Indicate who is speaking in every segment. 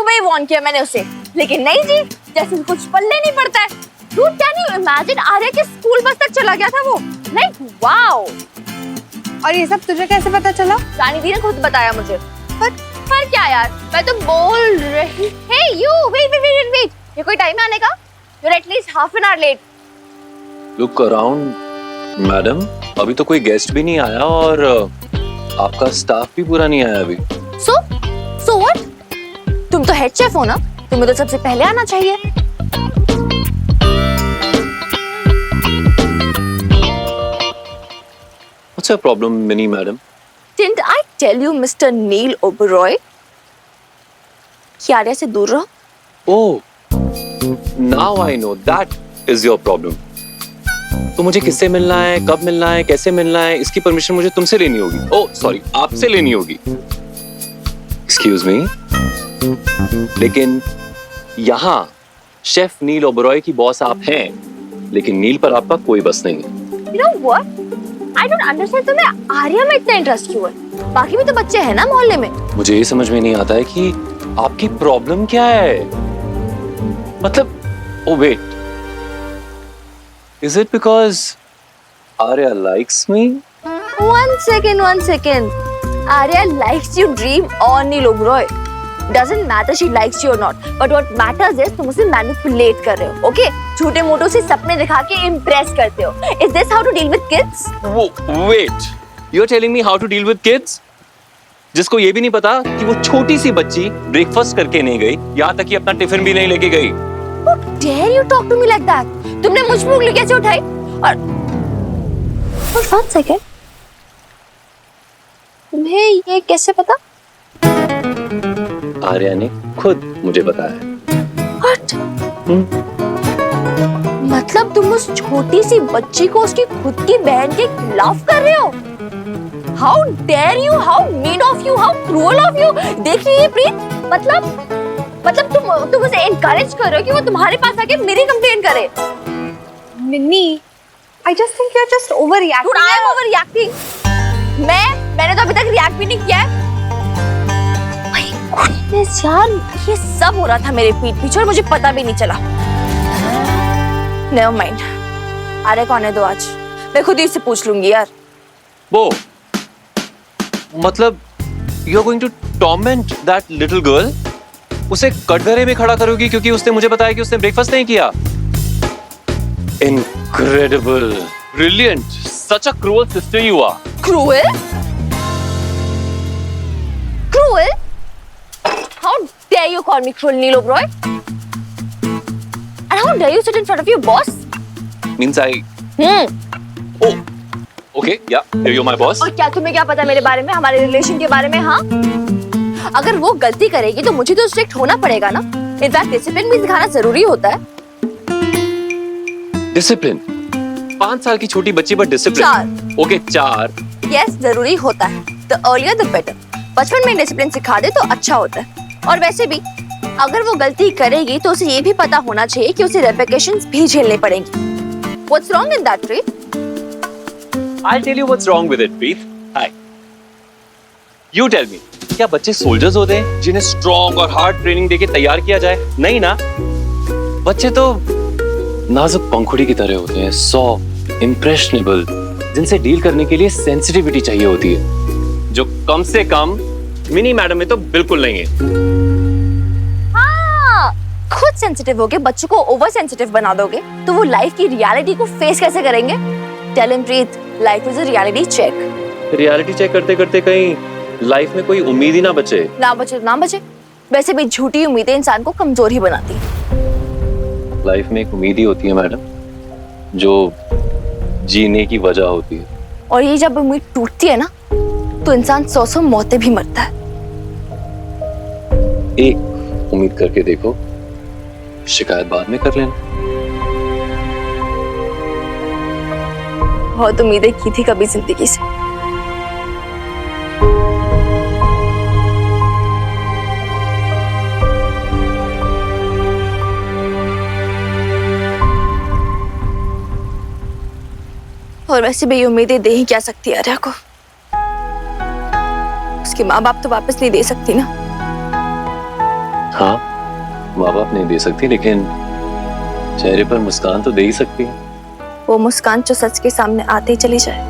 Speaker 1: सुबह ही वार्न किया मैंने उसे, लेकिन नहीं जी, जैसे कुछ पल्ले नहीं पड़ता है। Dude, can you imagine? Arya के स्कूल बस तक चला गया था वो। Like, wow!
Speaker 2: और ये सब तुझे कैसे पता चला?
Speaker 1: रानी दी ने खुद बताया मुझे। पर क्या यार, मैं तो बोल रही। Hey you, wait. ये कोई टाइम है आने का? You're at least half an hour late.
Speaker 3: Look around, madam. अभी तो कोई गेस्ट भी नहीं आया और आपका स्टाफ भी पूरा नहीं आया अभी।
Speaker 1: So what? तुम तो हेड शेफ हो ना? तुम्हें तो सबसे पहले आना चाहिए।
Speaker 3: What's your problem, Minnie madam?
Speaker 1: Didn't I tell you, Mr. Neil Oberoi, कि आर्या से दूर रहो?
Speaker 3: Oh, now I know that is your problem. तो मुझे किससे मिलना है, कब मिलना है, कैसे मिलना है, इसकी परमिशन मुझे तुमसे लेनी होगी। Oh, sorry, आपसे लेनी होगी। Excuse me. लेकिन यहाँ शेफ नील ओबरॉय की बॉस आप हैं, लेकिन नील पर आपका कोई बस नहीं है।
Speaker 1: You know what? I don't understand, तुम्हें आर्या में इतना इंटरेस्ट क्यों है? बाकी भी तो बच्चे हैं ना मोहल्ले में।
Speaker 3: मुझे ये समझ में नहीं आता है कि आपकी प्रॉब्लम क्या है। मतलब, oh wait, is it because Arya likes me?
Speaker 1: One second. Arya likes you, dream on Neil Oberoi. Doesn't matter she likes you or not, but what matters is तुम उसे manipulate कर रहे हो, okay? झूठे मोटों से सपने दिखा के impress करते हो। Is this how to deal with kids?
Speaker 3: Wait, you're telling me how to deal with kids? जिसको ये भी नहीं पता कि वो छोटी सी बच्ची ब्रेकफास्ट करके नहीं गई, यहाँ तक कि अपना टिफिन भी नहीं लेके गई।
Speaker 1: How dare you talk to me like that? तुमने मुझ पे उंगली कैसे उठाई? और one second, तुम्हें ये कैसे पता?
Speaker 3: आर्या ने खुद मुझे बताया।
Speaker 1: What? मतलब तुम उस छोटी सी बच्ची को उसकी खुद की बहन के खिलाफ कर रहे हो? How dare you? How mean of you? How cruel of you? देख रही है प्रीत? मतलब तुम उसे encourage कर रहे हो कि वो तुम्हारे पास आके मेरी कंप्लेंट करे?
Speaker 2: Minni, I just think you're just overreacting.
Speaker 1: Dude, I am overreacting. मैंने तो अभी तक रिएक्ट भी नहीं किया है। Goodness यार, ये सब हो रहा था मेरे पीठ पीछे और मुझे पता भी नहीं चला। Never mind. आर्या को आने दो आज, मैं खुद ही उससे पूछ लूंगी यार।
Speaker 3: वो मतलब you're going to torment that little girl? उसे कटघरे में खड़ा करोगी क्योंकि उसने मुझे बताया कि उसने ब्रेकफास्ट नहीं किया? Incredible, brilliant, such a cruel sister you are.
Speaker 1: Cruel? Cruel? How dare you call me cruel, Neil Oberoi? And how dare you sit in front of your boss?
Speaker 3: Means I. Oh, okay, yeah, you're my boss.
Speaker 1: और क्या तुम्हें क्या पता मेरे बारे में, हमारे relation के बारे में? हाँ, अगर वो गलती करेगी तो मुझे तो स्ट्रिक्ट होना पड़ेगा ना। इनफैक्ट डिसिप्लिन भी सिखाना जरूरी होता है।
Speaker 3: डिसिप्लिन? 5 साल की छोटी बच्ची पर डिसिप्लिन?
Speaker 1: 4।
Speaker 3: ओके, 4।
Speaker 1: यस, जरूरी होता है। The earlier the better. बचपन में डिसिप्लिन सिखा दे तो अच्छा होता है। और वैसे भी अगर वो गलती करेगी तो उसे ये भी पता होना चाहिए कि उसे रेपरकशंस भी झेलने पड़ेंगी। What's wrong in that, Preet?
Speaker 3: I'll tell you what's wrong with it, Preet. Hi. You tell me. क्या बच्चे सोल्जर्स होते हैं जिन्हें स्ट्रॉन्ग और हार्ड ट्रेनिंग देके तैयार किया जाए? नहीं ना। बच्चे तो नाजुक पंखुड़ी की तरह होते हैं, सॉफ्ट, इम्प्रेशनेबल, जिनसे डील करने के लिए सेंसिटिविटी चाहिए होती है, जो कम से कम मिनी मैडम में तो बिल्कुल नहीं है।
Speaker 1: हाँ, खुद सेंसिटिव होके बच्चों को ओवर सेंसिटिव बना दोगे तो वो लाइफ की रियलिटी को फेस कैसे करेंगे? Tell him Preet, life is a reality check.
Speaker 3: Reality check करते करते कहीं लाइफ में कोई उम्मीद ही ना बचे।
Speaker 1: ना बचे। वैसे भी झूठी उम्मीदें इंसान को कमजोर ही बनाती है।
Speaker 3: लाइफ में एक उम्मीद ही होती है मैडम, जो जीने की वजह होती है।
Speaker 1: और ये जब उम्मीद टूटती है ना तो इंसान 100 मौतें भी मरता है।
Speaker 3: एक उम्मीद करके देखो, शिकायत बाद में कर लेना।
Speaker 1: बहुत उम्मीदें की थी कभी जिंदगी से। और वैसे भी ये उम्मीदें दे ही क्या सकती है आर्या को? उसके माँ बाप तो वापस नहीं दे सकती ना।
Speaker 3: हाँ, माँ बाप नहीं दे सकती, लेकिन चेहरे पर मुस्कान तो दे ही सकती है।
Speaker 1: वो मुस्कान जो सच के सामने आते ही चली जाए।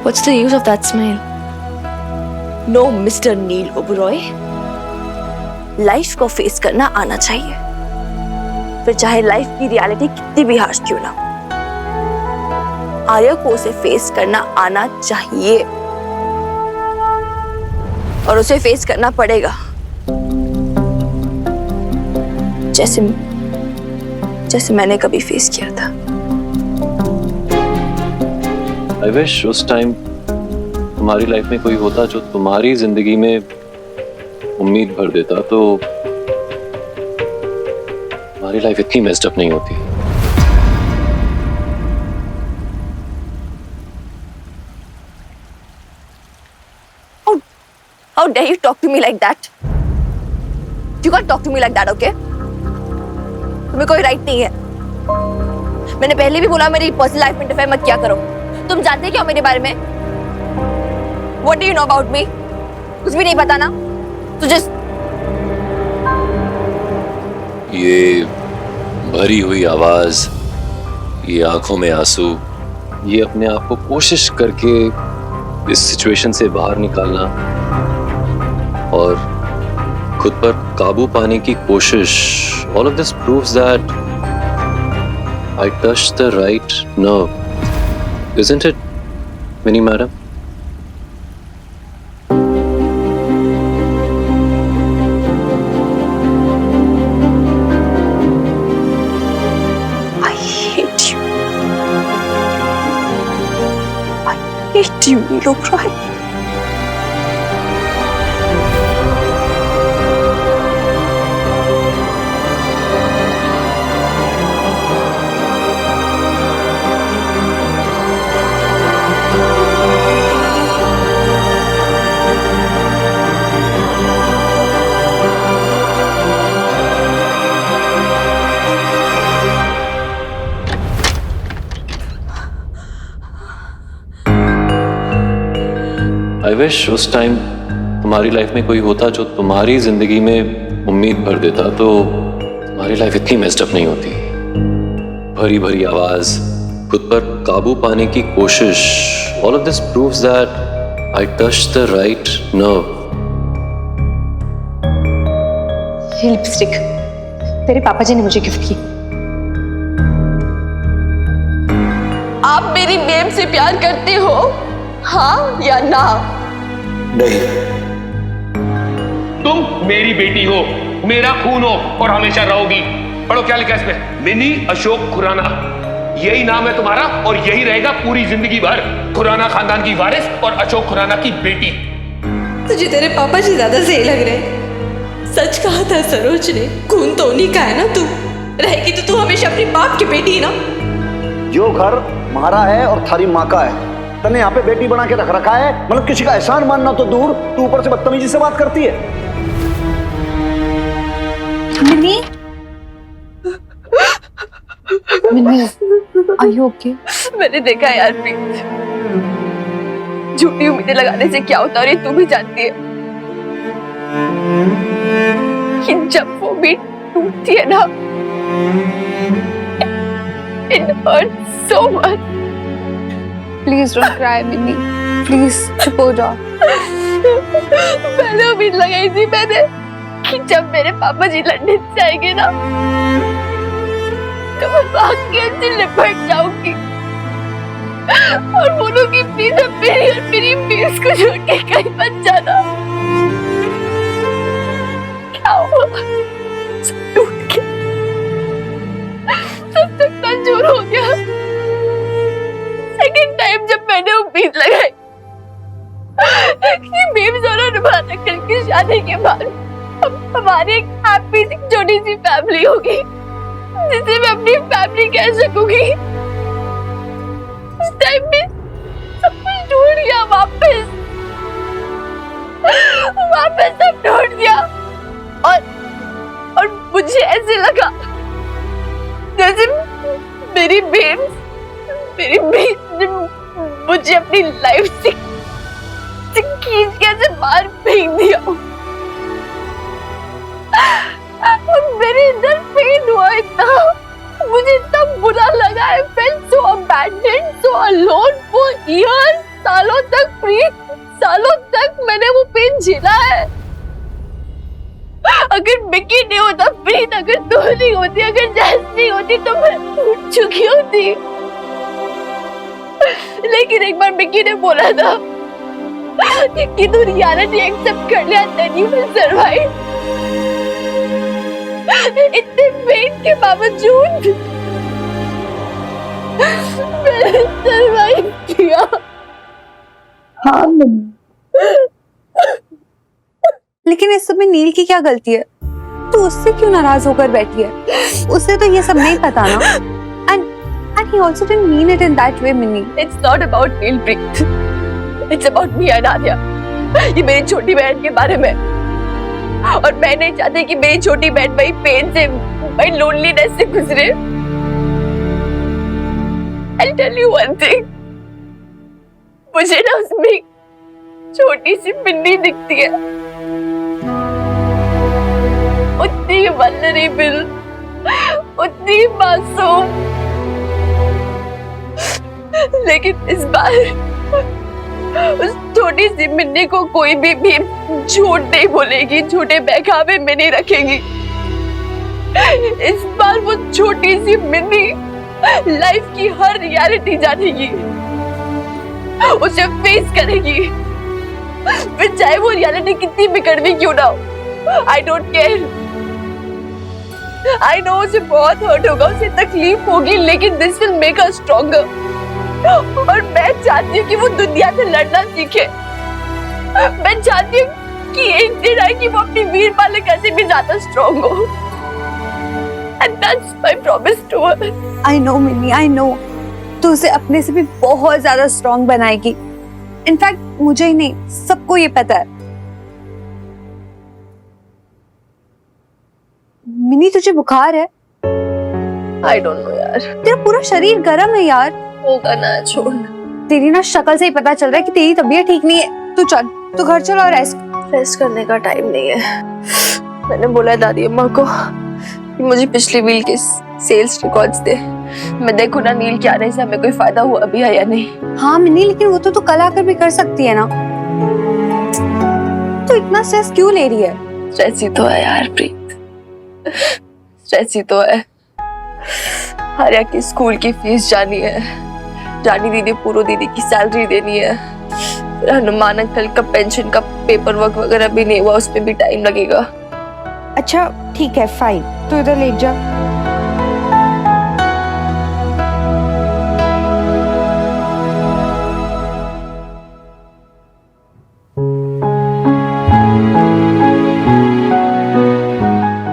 Speaker 1: What's the use of that smile? No, Mr. Neel Oberoi, life को फेस करना आना चाहिए, फिर चाहे लाइफ की रियलिटी कितनी भी हार्श क्यों ना, आर्य को उसे फेस करना आना चाहिए और उसे फेस करना पड़ेगा, जैसे मैंने कभी फेस किया था।
Speaker 3: I wish उस टाइम तुम्हारी लाइफ में कोई होता जो तुम्हारी जिंदगी में उम्मीद भर देता, तो तुम्हारी लाइफ इतनी मेस्ड अप नहीं होती।
Speaker 1: How dare you talk to me like that? You can't talk to me like that, okay? तुम्हें कोई राइट नहीं है। मैंने पहले भी बोला मेरी पर्सनल लाइफ में इंटरफेयर मत किया करो। तुम जानते क्या हो मेरे बारे में? What do you know about me? कुछ भी नहीं पता ना? तो just
Speaker 3: ये भरी हुई आवाज, ये आंखों में आंसू, ये अपने आप को कोशिश करके इस सिचुएशन से बाहर निकालना और खुद पर काबू पाने की कोशिश, all of this proves that I touched the right nerve, isn't it, Minnie madam?
Speaker 1: I hate you. I hate you, Neil O'Brien.
Speaker 3: I wish उस टाइम तुम्हारी लाइफ में कोई होता जो तुम्हारी जिंदगी में उम्मीद भर देता, तो तुम्हारी लाइफ इतनी मेस्ड अप नहीं होती। भरी भरी आवाज, खुद पर काबू पाने की कोशिश, all of this proves that I touched the right nerve.
Speaker 2: ये लिपस्टिक तेरे पापा जी ने मुझे गिफ्ट की।
Speaker 1: आप मेरी बेब से प्यार करते हो, हाँ या ना?
Speaker 4: नहीं।
Speaker 5: तुम मेरी बेटी हो, मेरा खून हो और हमेशा रहोगी। पढ़ो क्या लिखा है इसमें, मिनी अशोक खुराना, यही नाम है तुम्हारा और यही रहेगा पूरी जिंदगी भर। खुराना खानदान की वारिस और अशोक खुराना की बेटी।
Speaker 6: तुझे तेरे पापा जी ज्यादा सही लग रहे हैं। सच कहा था सरोज ने, खून तो उन्हीं का है ना। तू रहेगी तो तू हमेशा अपने बाप की बेटी है ना।
Speaker 4: जो घर हमारा है और थारी माँ का है, तने यहाँ पे बेटी बना के रख रखा है। मतलब किसी का एहसान मानना तो दूर, तू ऊपर से बदतमीजी से बात करती है।
Speaker 2: Mini, mini, are you okay?
Speaker 1: मैंने देखा यार प्रीत, झूठी उम्मीदें लगाने से क्या होता है और ये तू भी जानती है कि जब वो भी टूटती है ना, it hurts so much.
Speaker 2: Please don't cry, Minnie. Please, चुप हो जाओ।
Speaker 1: पहले उम्मीद लगाई थी मैंने कि जब मेरे पापा जी लंदन से आएंगे ना, तो मैं भाग के ऐसे लिपट जाऊंगी और बोलूंगी प्लीज अब मेरी और मेरी बेस को छोड़ के कहीं मत जाना। क्या हुआ? सब टूट गया, सब चकनाचूर हो गया। सेकंड टाइम जब मैंने उम्मीद लगाई कि बेब्स और अनुराधा करके शादी के बाद हमारी एक हैप्पी सी छोटी सी फैमिली होगी जिसे मैं अपनी फैमिली कह सकूंगी, उस टाइम में सब कुछ ढूंढ गया वापस सब ढूंढ गया और मुझे ऐसे लगा जैसे मेरी बेब्स ने मुझे अपनी लाइफ से खींच के ऐसे बाहर फेंक दिया। मैंने वो पेन झेला है। अगर मिकी नहीं होता प्रीत, अगर तू नहीं होती, अगर जैस नहीं होती तो मैं टूट चुकी होती। लेकिन एक बार मिकी ने बोला था कि तू रियलिटी एक्सेप्ट कर लिया then you will survive। इतने पेन के बावजूद मैंने सरवाइव किया।
Speaker 2: हाँ लेकिन इस सब में नील की क्या गलती है? तू उससे क्यों नाराज होकर बैठी है? उसे तो ये सब नहीं पता ना। And he also didn't mean it in that way, Minnie.
Speaker 1: It's not about Neil Preet. It's about me and Adia। ये मेरी छोटी बहन के बारे में, और मैं नहीं चाहती कि मेरी छोटी बहन वही पेन से, वही लोनलीनेस से गुजरे। I'll tell you one thing, मुझे ना उसमें छोटी सी मिन्नी दिखती है, उतनी वल्नरेबल, उतनी मासूम। लेकिन इस बार उस छोटी सी मिन्नी को कोई भी झूठ नहीं बोलेगी, झूठे बहकावे में नहीं रखेगी। इस बार वो छोटी सी मिन्नी लाइफ की हर रियलिटी जानेगी, उसे फेस करेगी, फिर चाहे वो रियलिटी कितनी बिगड़वी क्यों ना हो। I don't care. I know उसे बहुत हर्ट होगा, उसे तकलीफ होगी, लेकिन this will make us stronger. और मैं चाहती हूँ कि वो दुनिया से लड़ना सीखे। मैं चाहती हूँ कि एक दिन आए कि वो अपनी वीर पालक से भी ज्यादा स्ट्रॉन्ग हो। And that's my promise to her।
Speaker 2: I know, Minnie, I know। तू उसे अपने से भी बहुत ज्यादा स्ट्रॉन्ग बनाएगी। इनफैक्ट मुझे ही नहीं, सबको ये पता है। मिनी तुझे बुखार है?
Speaker 1: I don't know यार।
Speaker 2: तेरा पूरा शरीर गर्म है यार।
Speaker 1: होगा ना, छोड़।
Speaker 2: तेरी ना शक्ल से ही पता चल रहा है कि तेरी तबीयत ठीक नहीं है। तू चल, तू घर चल और रेस्ट
Speaker 1: करने का टाइम नहीं है। मैंने बोला दादी अम्मा को कि मुझे पिछली वील के सेल्स रिकॉर्ड्स दे, मैं देखूं ना नील के आने से हमें कोई फायदा हुआ अभी है या नहीं।
Speaker 2: हाँ मिनी, लेकिन वो तो तू कल आकर भी कर सकती है ना। तू इतना स्ट्रेस क्यों ले रही है?
Speaker 1: स्ट्रेस ही तो है यार प्रीत, स्ट्रेस ही तो है। आर्या की स्कूल की फीस जानी है, जानी दीदी पूरो दीदी की सैलरी देनी है, फिर हनुमान अंकल का पेंशन का पेपर वर्क वगैरह भी नहीं हुआ, उस पे भी टाइम लगेगा।
Speaker 7: अच्छा ठीक है, फाइन, तो इधर लेट जा।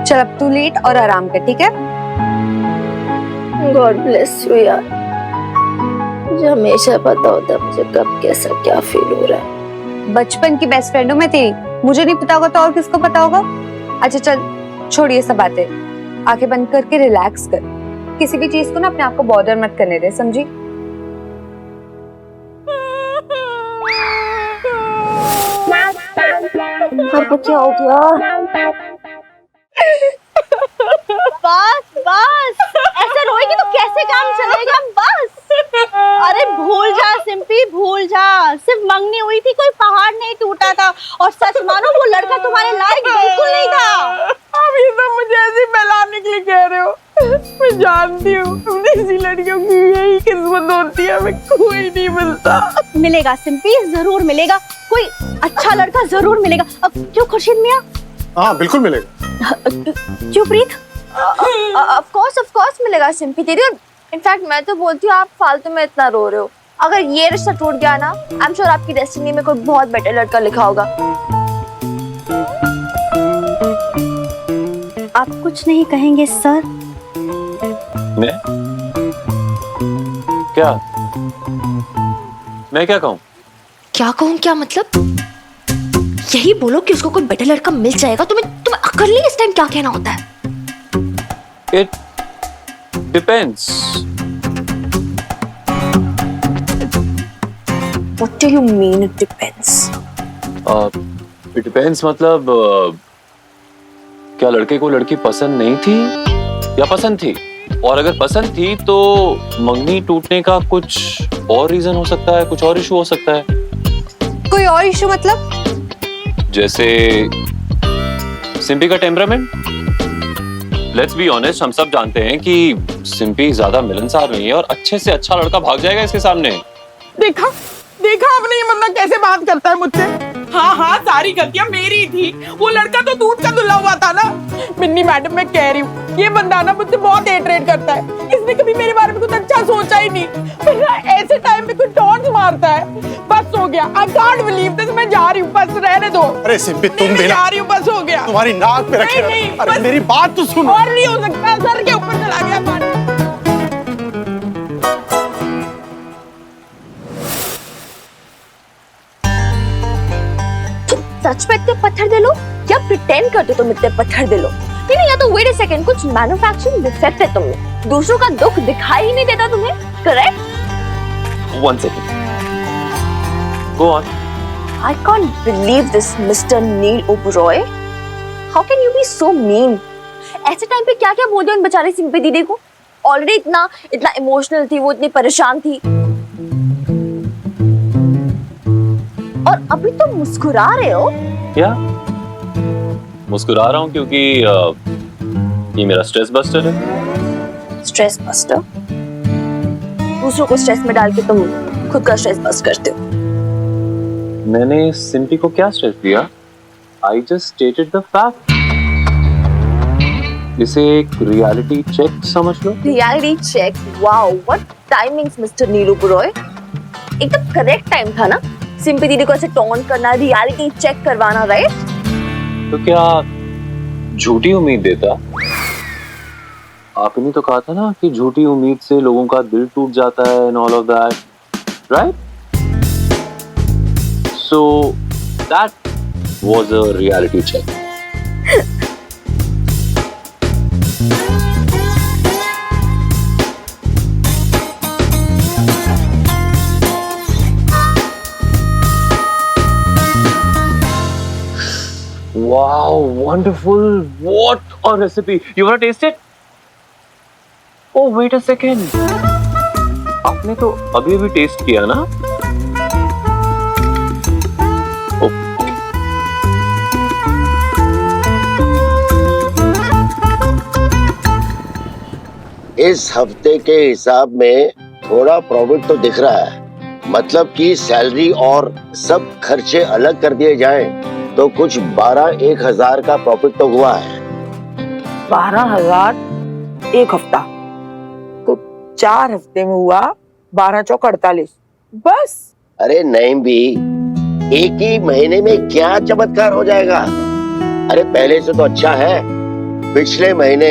Speaker 2: चल अब तू लेट और आराम कर, ठीक है?
Speaker 1: गॉड ब्लेस यू यार, मुझे हमेशा पता होता है मुझे कब कैसा क्या फील हो रहा है।
Speaker 2: बचपन की बेस्ट फ्रेंड हूँ मैं तेरी, मुझे नहीं पता होगा तो और किसको पता होगा? अच्छा चल छोड़ ये सब बातें, आंखें बंद करके रिलैक्स कर। किसी भी चीज को ना अपने आप को बॉदर मत करने दे, समझी?
Speaker 1: अब क्या हो गया?
Speaker 7: बस ऐसे रोएगी तो कैसे काम चलेगा? बस अरे भूल जा सिंपी, भूल जा। सिर्फ मंगनी हुई थी, कोई पहाड़ नहीं टूटा था। और सच मानो वो लड़का तुम्हारे लायक बिल्कुल नहीं था।
Speaker 8: अब ये सब मुझे ऐसे फैलाने के लिए कह रहे हो? मैं जानती हूँ ऐसी लड़कियों की यही किस्मत होती है, हमें कोई नहीं मिलता।
Speaker 7: मिलेगा सिंपी, जरूर मिलेगा, कोई अच्छा लड़का जरूर मिलेगा। अब क्यों खुर्शीद मियां?
Speaker 9: हाँ बिल्कुल मिलेगा।
Speaker 7: क्यों प्रीत?
Speaker 1: ऑफ कोर्स मिलेगा सिंपी दीदी। इनफैक्ट मैं तो बोलती हूँ आप फालतू में इतना रो रहे हो। अगर ये रिश्ता टूट गया ना, आई एम श्योर आपकी डेस्टिनी में कोई बहुत बेटर लड़का लिखा होगा।
Speaker 7: आप कुछ नहीं कहेंगे सर?
Speaker 3: मैं क्या कहूँ?
Speaker 1: क्या कहूँ? क्या मतलब? यही बोलो कि उसको कोई बेटर लड़का मिल जाएगा। तुम्हें अक्ल नहीं इस टाइम क्या कहना होता है?
Speaker 3: It depends.
Speaker 1: What do you mean it depends?
Speaker 3: It depends मतलब क्या लड़के को लड़की पसंद नहीं थी या पसंद थी? और अगर पसंद थी तो मंगनी टूटने का कुछ और रीजन हो सकता है, कुछ और इशू हो सकता है।
Speaker 2: कोई और इशू मतलब?
Speaker 3: जैसे सिंपी का टेम्परामेंट। लेट्स बी ऑनेस्ट, हम सब जानते हैं कि सिंपी ज्यादा मिलनसार नहीं है और अच्छे से अच्छा लड़का भाग जाएगा इसके सामने।
Speaker 8: देखा देखा आपने ये बंदा कैसे बात करता है मुझसे। हाँ हाँ, सारी गलतियां मेरी थी। वो लड़का तो दूध का धुला हुआ था ना। मिन्नी मैडम, मैं कह रही हूँ ये बंदा ना मुझसे बहुत हेटरेट करता है। इसने कभी मेरे बारे में कुछ अच्छा सोचा ही नहीं। फिर ना ऐसे टाइम पे कुछ टॉन्ट मारता है। बस हो गया, आई कांट बिलीव दिस। मैं जा रही हूँ, बस रहने दो।
Speaker 9: अरे सिंपी, तुम
Speaker 8: मैं
Speaker 9: भी ना,
Speaker 8: जा रही हूँ, बस हो गया।
Speaker 9: तुम्हारी नाक पे रखे।
Speaker 8: नहीं,
Speaker 9: अरे
Speaker 8: बस-
Speaker 9: मेरी बात तो सुनो।
Speaker 8: और नहीं हो सकता, सर के ऊपर चला गया पानी।
Speaker 1: सच में इतने पत्थर दे लो या प्रिटेंड करते तुम इतने पत्थर दे लो? नहीं, या तो वेट अ सेकंड, कुछ मैन्युफैक्चरिंग डिफेक्ट है तुम में। दूसरों का दुख दिखाई ही नहीं देता तुम्हें, correct?
Speaker 3: One second, go on.
Speaker 1: I can't believe this, Mr. Neil Oberoi. How can you be so mean? ऐसे टाइम पे क्या क्या बोल दिया उन बेचारी सिंपी दीदी को? ऑलरेडी इतना इमोशनल थी वो, इतनी परेशान थी, और अभी तो मुस्कुरा रहे हो।
Speaker 3: क्या मुस्कुरा रहा हूँ क्योंकि ये मेरा स्ट्रेस बस्टर है।
Speaker 1: Stress buster? दूसरों को स्ट्रेस में डाल के तुम खुद का स्ट्रेस बस्ट करते हो।
Speaker 3: मैंने सिंपी को क्या स्ट्रेस दिया? I just stated the fact. इसे एक रियलिटी चेक समझ लो।
Speaker 1: Reality check? Wow, what timings mister Neel Oberoi. एकदम करेक्ट टाइम था ना सिंपी दीदी को ऐसे टॉन्ट करना, रियलिटी चेक करवाना, राइट?
Speaker 3: तो क्या झूठी उम्मीद देता? आपने तो कहा था ना कि झूठी उम्मीद से लोगों का दिल टूट जाता है and all of that, right? So that was a reality check. Wow, wonderful. What a recipe. You want to taste it? Oh, wait a second. आपने तो अभी अभी टेस्ट किया ना? Oh, okay.
Speaker 10: इस हफ्ते के हिसाब में थोड़ा प्रॉफिट तो दिख रहा है। मतलब कि सैलरी और सब खर्चे अलग कर दिए जाएं तो कुछ 12-1 का प्रॉफिट तो हुआ है।
Speaker 8: 12,000 एक हफ्ता, तो 4 हफ्ते में हुआ 12 चौक 48 बस।
Speaker 10: अरे नहीं भी, एक ही महीने में क्या चमत्कार हो जाएगा? अरे पहले से तो अच्छा है। पिछले महीने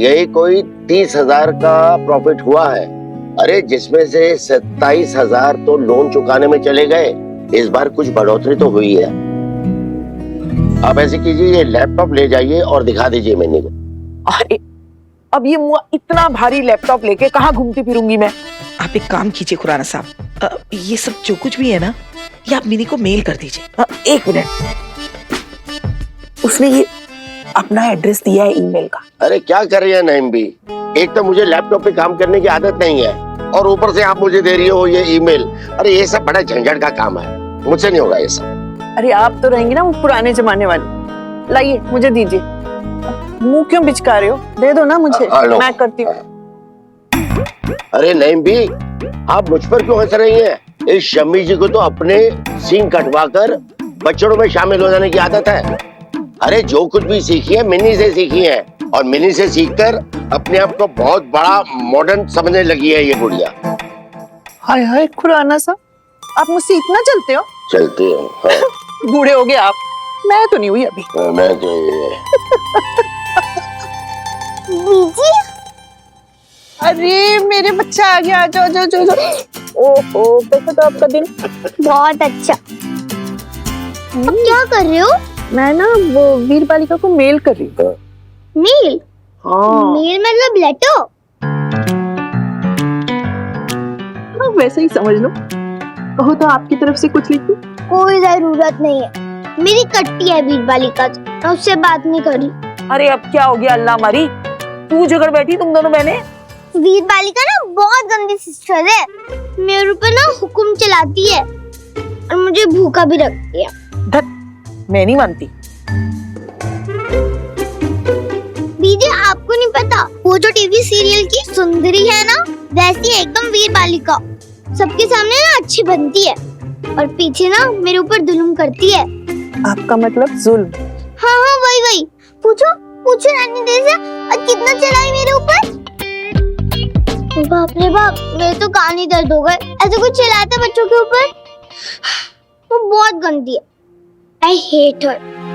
Speaker 10: यही कोई 30,000 का प्रॉफिट हुआ है। अरे जिसमें से 27,000 तो लोन चुकाने में चले गए। इस बार कुछ बढ़ोतरी तो हुई है। आप ऐसे कीजिए, ये लैपटॉप ले जाइए और दिखा दीजिए मैंने को।
Speaker 8: अरे अब ये मुआ इतना भारी लैपटॉप लेके कहाँ घूमती फिरूंगी मैं?
Speaker 11: आप एक काम कीजिए खुराना साहब, ये सब जो कुछ भी है ना, ये आप मिनी को मेल कर दीजिए।
Speaker 8: एक मिनट, उसने ये अपना एड्रेस दिया है ईमेल का।
Speaker 10: अरे क्या कर रही है नईम भी? एक तो मुझे लैपटॉप पे काम करने की आदत नहीं है और ऊपर से आप मुझे दे रही हो ये ईमेल। अरे ये सब बड़ा झंझट का काम है, मुझसे नहीं होगा ये सब।
Speaker 8: अरे आप तो रहेंगी ना वो पुराने जमाने वाली। लाइए, मुझे दीजिए। मुंह क्यों बिचका रहे हो? दे दो ना मुझे, मैं करती हूँ।
Speaker 10: अरे नईम भी, आप मुझ पर क्यों हंस रही हैं? इस शम्मी जी को तो अपने सींग कटवा कर बच्चों में शामिल हो जाने की आदत है। अरे जो कुछ भी सीखी है मिनी से सीखी है, और मिनी से सीखकर अपने आप को बहुत बड़ा मॉडर्न समझने लगी है ये गुड़िया।
Speaker 8: हाय हाय खुराना सा, आप मुझसे इतना चलते हो?
Speaker 10: चलती है हाँ।
Speaker 8: बूढ़े हो गए आप, मैं तो नहीं हुई अभी।
Speaker 10: मैं तो
Speaker 8: अरे मेरे बच्चा आ गया, जाओ जाओ जाओ जाओ। ओहो, कैसा था आपका दिन?
Speaker 7: बहुत अच्छा। अब क्या कर रहे हो?
Speaker 8: मैं ना वो वीर बालिका को मेल कर रही थी।
Speaker 7: मेल?
Speaker 8: हाँ,
Speaker 7: मेल मतलब लेटर?
Speaker 8: हाँ वैसे ही समझ लो। कहो तो आपकी तरफ से कुछ लिखूं?
Speaker 7: कोई जरूरत नहीं है, मेरी कट्टी है वीर बालिका से, मैं उससे बात नहीं करी।
Speaker 8: अरे अब क्या हो गया अल्लाह हमारी, तू झगड़ बैठी तुम दोनों बहनें।
Speaker 7: वीर बालिका ना बहुत गंदी सिस्टर है, मेरे ऊपर ना हुक्म चलाती है।
Speaker 12: और मुझे भूखा भी रख दिया।
Speaker 8: धत, मैं नहीं मानती।
Speaker 12: बीजी आपको नहीं पता, वो जो टीवी सीरियल की सुंदरी है ना, वैसी एकदम वीर बालिका, सबके सामने ना अच्छी बनती है और पीछे ना मेरे ऊपर जुल्म करती है।
Speaker 8: आपका मतलब जुल्म?
Speaker 12: हाँ हाँ वही। पूछो पूछो रानी देसा, कितना चलाई मेरे ऊपर। बाप रे बाप, मेरे तो कान ही दर्द हो गए। ऐसे कुछ चिल्लाता बच्चों के ऊपर, वो बहुत गंदी है। I hate her.